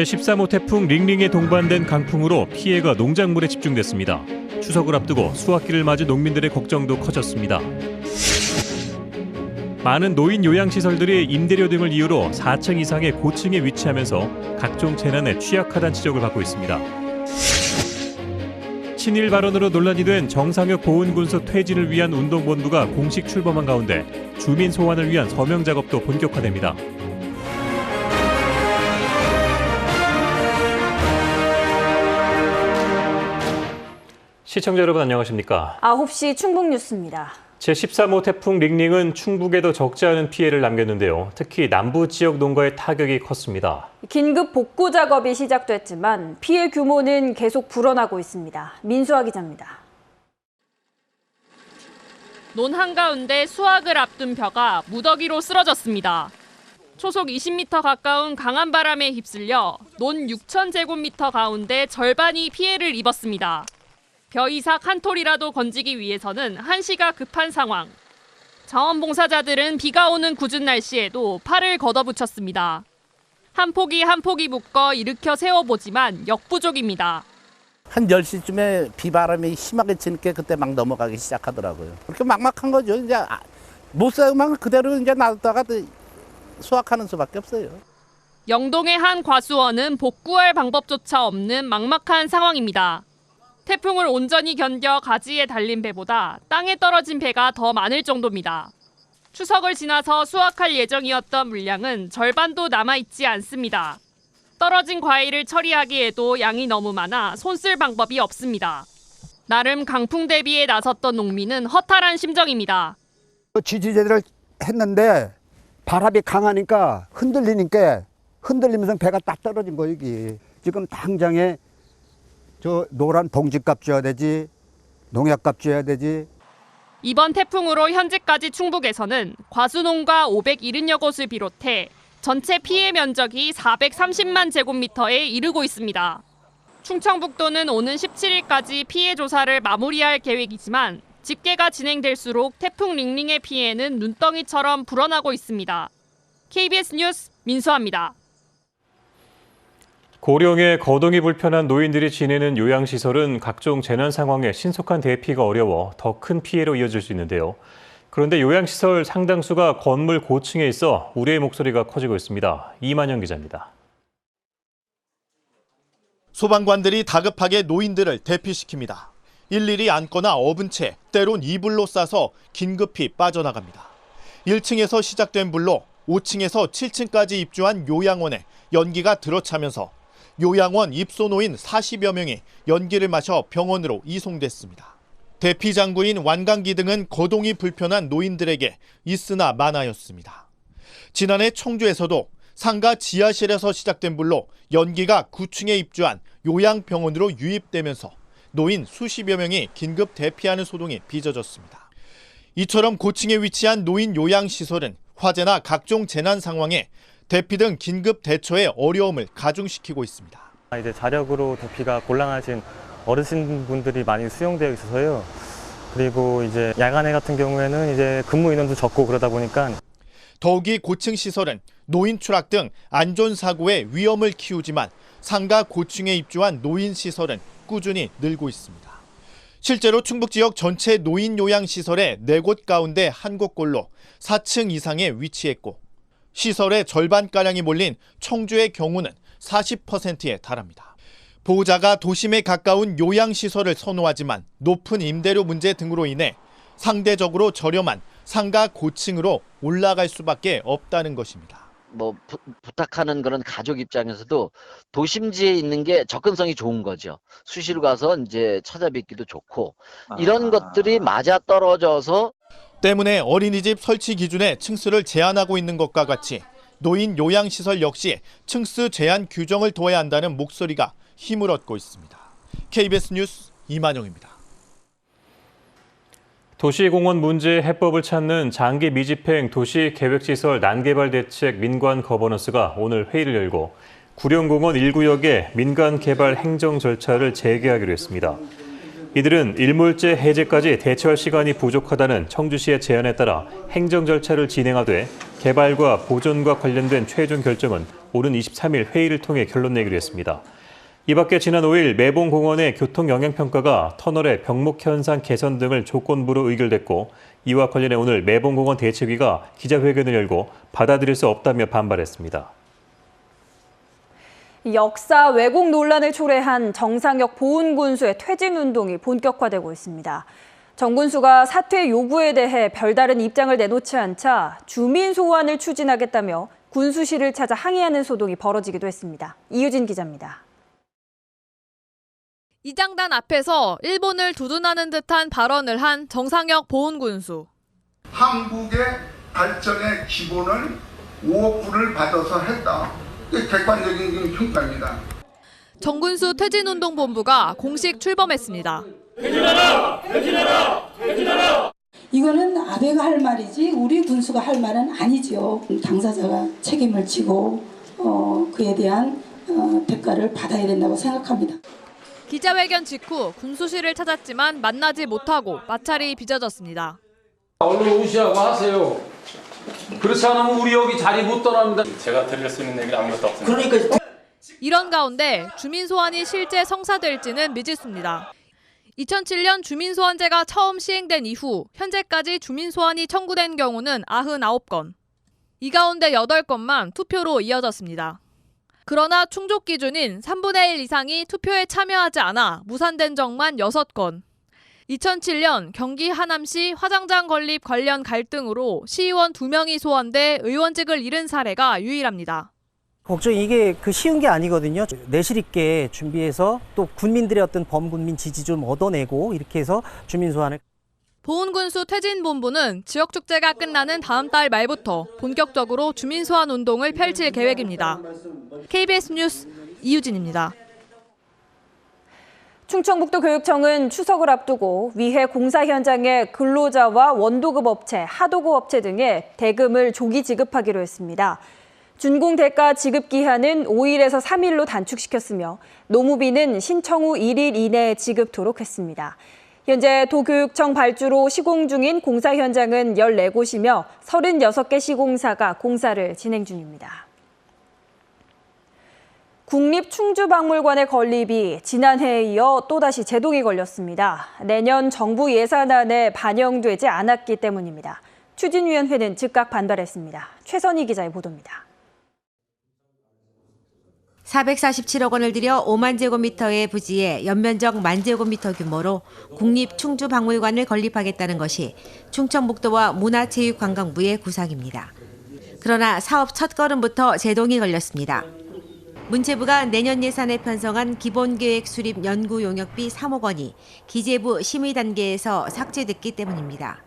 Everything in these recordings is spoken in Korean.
제13호 태풍 링링에 동반된 강풍으로 피해가 농작물에 집중됐습니다. 추석을 앞두고 수확기를 맞은 농민들의 걱정도 커졌습니다. 많은 노인 요양시설들이 임대료 등을 이유로 4층 이상의 고층에 위치하면서 각종 재난에 취약하다는 지적을 받고 있습니다. 친일 발언으로 논란이 된 정상혁 보훈군수 퇴진을 위한 운동본부가 공식 출범한 가운데 주민 소환을 위한 서명 작업도 본격화됩니다. 시청자 여러분 안녕하십니까? 9시 충북 뉴스입니다. 제13호 태풍 링링은 충북에도 적지 않은 피해를 남겼는데요. 특히 남부 지역 농가의 타격이 컸습니다. 긴급 복구 작업이 시작됐지만 피해 규모는 계속 불어나고 있습니다. 민수아 기자입니다. 논 한가운데 수확을 앞둔 벼가 무더기로 쓰러졌습니다. 초속 20m 가까운 강한 바람에 휩쓸려 논 6,000제곱미터 가운데 절반이 피해를 입었습니다. 벼 이삭 한 톨이라도 건지기 위해서는 한시가 급한 상황. 자원봉사자들은 비가 오는 궂은 날씨에도 팔을 걷어붙였습니다. 한 포기 한 포기 묶어 일으켜 세워보지만 역부족입니다. 한 10시쯤에 비바람이 심하게 치니까 그때 막 넘어가기 시작하더라고요. 그렇게 막막한 거죠. 이제 못 사면 그대로 이제 놔뒀다가 수확하는 수밖에 없어요. 영동의 한 과수원은 복구할 방법조차 없는 막막한 상황입니다. 태풍을 온전히 견뎌 가지에 달린 배보다 땅에 떨어진 배가 더 많을 정도입니다. 추석을 지나서 수확할 예정이었던 물량은 절반도 남아있지 않습니다. 떨어진 과일을 처리하기에도 양이 너무 많아 손쓸 방법이 없습니다. 나름 강풍 대비에 나섰던 농민은 허탈한 심정입니다. 지지 제대로 했는데 바람이 강하니까 흔들리면서 배가 딱 떨어진 거예요. 이게. 지금 당장에 저 노란 봉지값 줘야 되지, 농약값 줘야 되지. 이번 태풍으로 현재까지 충북에서는 과수농가 570여 곳을 비롯해 전체 피해 면적이 430만 제곱미터에 이르고 있습니다. 충청북도는 오는 17일까지 피해 조사를 마무리할 계획이지만 집계가 진행될수록 태풍 링링의 피해는 눈덩이처럼 불어나고 있습니다. KBS 뉴스 민수아입니다. 고령의 거동이 불편한 노인들이 지내는 요양시설은 각종 재난 상황에 신속한 대피가 어려워 더 큰 피해로 이어질 수 있는데요. 그런데 요양시설 상당수가 건물 고층에 있어 우려의 목소리가 커지고 있습니다. 이만영 기자입니다. 소방관들이 다급하게 노인들을 대피시킵니다. 일일이 안거나 업은 채 때론 이불로 싸서 긴급히 빠져나갑니다. 1층에서 시작된 불로 5층에서 7층까지 입주한 요양원에 연기가 들어차면서 요양원 입소 노인 40여 명이 연기를 마셔 병원으로 이송됐습니다. 대피 장구인 완강기 등은 거동이 불편한 노인들에게 있으나 마나였습니다. 지난해 청주에서도 상가 지하실에서 시작된 불로 연기가 9층에 입주한 요양병원으로 유입되면서 노인 수십여 명이 긴급 대피하는 소동이 빚어졌습니다. 이처럼 고층에 위치한 노인 요양시설은 화재나 각종 재난 상황에 대피 등 긴급 대처에 어려움을 가중시키고 있습니다. 이제 자력으로 대피가 곤란하신 어르신분들이 많이 수용되어 있어서요. 그리고 이제 야간에 같은 경우에는 이제 근무 인원도 적고 그러다 보니까 더욱이 고층 시설은 노인 추락 등 안전사고의 위험을 키우지만 상가 고층에 입주한 노인 시설은 꾸준히 늘고 있습니다. 실제로 충북 지역 전체 노인 요양시설의 4곳 가운데 1곳꼴로 4층 이상에 위치했고 시설의 절반가량이 몰린 청주의 경우는 40%에 달합니다. 보호자가 도심에 가까운 요양시설을 선호하지만 높은 임대료 문제 등으로 인해 상대적으로 저렴한 상가 고층으로 올라갈 수밖에 없다는 것입니다. 부탁하는 그런 가족 입장에서도 도심지에 있는 게 접근성이 좋은 거죠. 수시로 가서 이제 찾아뵙기도 좋고 이런 것들이 맞아떨어져서 때문에 어린이집 설치 기준에 층수를 제한하고 있는 것과 같이 노인 요양시설 역시 층수 제한 규정을 둬야 한다는 목소리가 힘을 얻고 있습니다. KBS 뉴스 이만영입니다. 도시공원 문제 해법을 찾는 장기 미집행 도시계획시설 난개발 대책 민관 거버넌스가 오늘 회의를 열고 구룡공원 1구역의 민간개발 행정 절차를 재개하기로 했습니다. 이들은 일몰제 해제까지 대처할 시간이 부족하다는 청주시의 제안에 따라 행정 절차를 진행하되 개발과 보존과 관련된 최종 결정은 오는 23일 회의를 통해 결론 내기로 했습니다. 이 밖에 지난 5일 매봉공원의 교통영향평가가 터널의 병목 현상 개선 등을 조건부로 의결됐고, 이와 관련해 오늘 매봉공원 대책위가 기자회견을 열고 받아들일 수 없다며 반발했습니다. 역사 왜곡 논란을 초래한 정상혁 보훈군수의 퇴진운동이 본격화되고 있습니다. 정 군수가 사퇴 요구에 대해 별다른 입장을 내놓지 않자 주민 소환을 추진하겠다며 군수실을 찾아 항의하는 소동이 벌어지기도 했습니다. 이유진 기자입니다. 이장단 앞에서 일본을 두둔하는 듯한 발언을 한 정상혁 보훈군수. 한국의 발전의 기본을 5억 불을 받아서 했다. 이게 객관적인 평가입니다. 정 군수 퇴진운동본부가 공식 출범했습니다. 퇴진하라! 퇴진하라! 퇴진하라! 이거는 아베가 할 말이지 우리 군수가 할 말은 아니죠. 당사자가 책임을 지고 그에 대한 대가를 받아야 된다고 생각합니다. 기자회견 직후 군수실을 찾았지만 만나지 못하고 마찰이 빚어졌습니다. 얼른 오시라고 하세요. 그렇지 않으면 우리 여기 자리 못 떠납니다. 제가 드릴 수 있는 얘기는 아무것도 없습니다. 그러니까 이런 가운데 주민 소환이 실제 성사될지는 미지수입니다. 2007년 주민소환제가 처음 시행된 이후 현재까지 주민소환이 청구된 경우는 99건. 이 가운데 8건만 투표로 이어졌습니다. 그러나 충족 기준인 3분의 1 이상이 투표에 참여하지 않아 무산된 적만 6건. 2007년 경기 하남시 화장장 건립 관련 갈등으로 시의원 2명이 소환돼 의원직을 잃은 사례가 유일합니다. 걱정이 이게 쉬운 게 아니거든요. 내실 있게 준비해서 또 국민들의 어떤 범국민 지지 좀 얻어내고 이렇게 해서 주민 소환을. 보훈군수 퇴진본부는 지역축제가 끝나는 다음 달 말부터 본격적으로 주민 소환 운동을 펼칠 계획입니다. KBS 뉴스 이유진입니다. 충청북도 교육청은 추석을 앞두고 위해 공사 현장의 근로자와 원도급 업체, 하도급 업체 등에 대금을 조기 지급하기로 했습니다. 준공 대가 지급 기한은 5일에서 3일로 단축시켰으며 노무비는 신청 후 1일 이내에 지급토록 했습니다. 현재 도교육청 발주로 시공 중인 공사 현장은 14곳이며 36개 시공사가 공사를 진행 중입니다. 국립충주박물관의 건립이 지난해에 이어 또다시 제동이 걸렸습니다. 내년 정부 예산안에 반영되지 않았기 때문입니다. 추진위원회는 즉각 반발했습니다. 최선희 기자의 보도입니다. 447억 원을 들여 5만 제곱미터의 부지에 연면적 1만 제곱미터 규모로 국립충주박물관을 건립하겠다는 것이 충청북도와 문화체육관광부의 구상입니다. 그러나 사업 첫걸음부터 제동이 걸렸습니다. 문체부가 내년 예산에 편성한 기본계획 수립 연구 용역비 3억 원이 기재부 심의 단계에서 삭제됐기 때문입니다.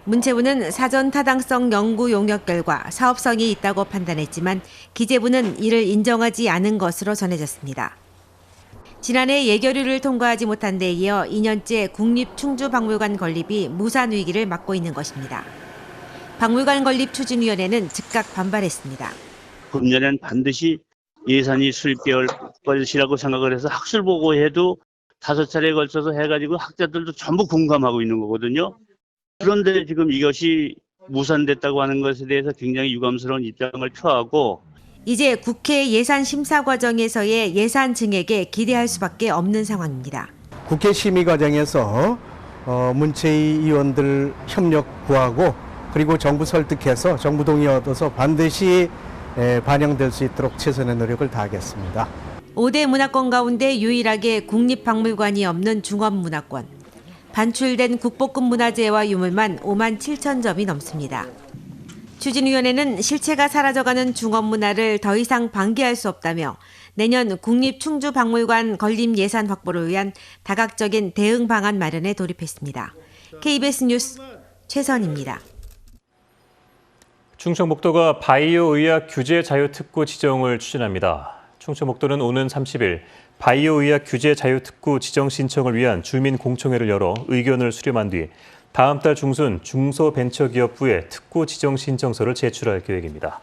문체부는 사전 타당성 연구 용역 결과 사업성이 있다고 판단했지만 기재부는 이를 인정하지 않은 것으로 전해졌습니다. 지난해 예결위를 통과하지 못한 데 이어 2년째 국립충주박물관 건립이 무산 위기를 맞고 있는 것입니다. 박물관 건립 추진위원회는 즉각 반발했습니다. 금년엔 반드시 예산이 수립될 것이라고 생각을 해서 학술보고회도 5차례에 걸쳐서 해가지고 학자들도 전부 공감하고 있는 거거든요. 그런데 지금 이것이 무산됐다고 하는 것에 대해서 굉장히 유감스러운 입장을 표하고 이제 국회 예산 심사 과정에서의 예산 증액에 기대할 수밖에 없는 상황입니다. 국회 심의 과정에서 문체위 의원들 협력 구하고 그리고 정부 설득해서 정부 동의 얻어서 반드시 반영될 수 있도록 최선의 노력을 다하겠습니다. 5대 문화권 가운데 유일하게 국립박물관이 없는 중원문화권. 반출된 국보급 문화재와 유물만 5만 7천 점이 넘습니다. 추진위원회는 실체가 사라져가는 중원문화를 더 이상 방기할 수 없다며 내년 국립충주박물관 건립 예산 확보를 위한 다각적인 대응 방안 마련에 돌입했습니다. KBS 뉴스 최선입니다. 충청북도가 바이오 의약 규제 자유특구 지정을 추진합니다. 충청북도는 오는 30일 바이오 의약 규제 자유특구 지정 신청을 위한 주민 공청회를 열어 의견을 수렴한 뒤 다음 달 중순 중소벤처기업부에 특구 지정 신청서를 제출할 계획입니다.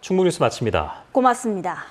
충북뉴스 마칩니다. 고맙습니다.